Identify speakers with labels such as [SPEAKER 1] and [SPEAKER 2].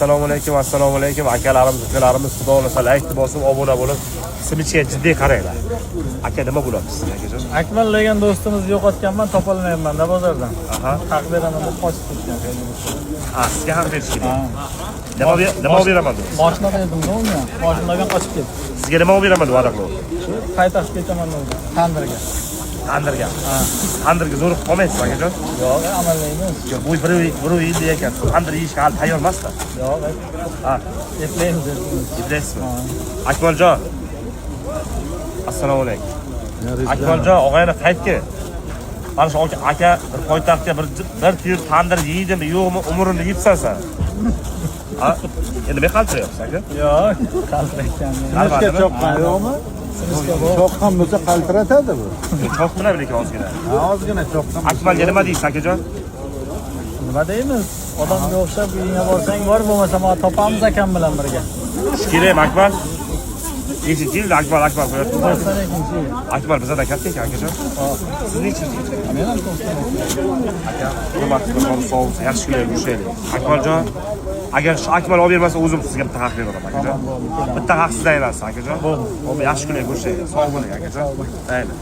[SPEAKER 1] assalomu alaykum akalarimiz ukalarimiz, xudo xolasa like bosib obuna bo'lib ismichiga jiddiy qaranglar. Aka nima bo'lyapti sizga akajon?
[SPEAKER 2] Akmal degan do'stimizni yo'qotganman, topolmayapman-da bozordan.
[SPEAKER 1] Aha.
[SPEAKER 2] Haq beraman deb qochib ketgan.
[SPEAKER 1] Ha, sizga haq berish kerak. Nima beraman deb?
[SPEAKER 2] Mashina berdim-da unga. Mashinadan qochib ketdi.
[SPEAKER 1] Sizga nima beraman deb va'da qildi?
[SPEAKER 2] Qaytashga ketaman dedi. Tandirga.
[SPEAKER 1] Tandirga. Ha. Tandirga zo'r qolmaysiz akajon?
[SPEAKER 2] Yo'q, amallaymiz.
[SPEAKER 1] Bu bir yil ekan. Tandir yeyishga hali tayyor emasda.
[SPEAKER 2] Yo'q,
[SPEAKER 1] Ha,
[SPEAKER 2] eplaymiz.
[SPEAKER 1] eplaysizmi? Akmaljon. Assalomu alaykum. Akmaljon, og'ayni qaytdi. Mana shu aka bir poytaxtga bir tir tandir yeydimi, yo'qmi, umrini yibsan sen. Ha? Endi nima qaltiryapsiz aka?
[SPEAKER 2] Yo'q, qaltirayotgan.
[SPEAKER 3] Sinishga choqqan yo'qmi? Choqqan bo'lsa qaltiratadi bu.
[SPEAKER 1] Cho'qqina lekin ozgina.
[SPEAKER 3] Ha, ozgina choqqan.
[SPEAKER 1] Akmalga nima deysiz akajon?
[SPEAKER 2] Nima deymiz? Odamga o'xshab uyingga borsang bor, bo'lmasa men topamiz akam bilan birga.
[SPEAKER 1] Kerak Akmal. Nechinchi yilda Akmal qo'yapti?
[SPEAKER 2] 92-chi yil.
[SPEAKER 1] Akmal bizdan katta ekan akajon. Siz nechinchi yil?
[SPEAKER 2] Men ham 92.
[SPEAKER 1] Aka, hurmat qilib sog'lik, yaxshi kunlar ko'rishaylik. Akmaljon, agar shu Akmal olib bermasa o'zim sizga bitta haq beraman akajon. Bitta haq sizdan emas akajon. Bo'ldi. Yaxshi kunlar ko'rishaylik. Sog' bo'ling akajon. Mayli.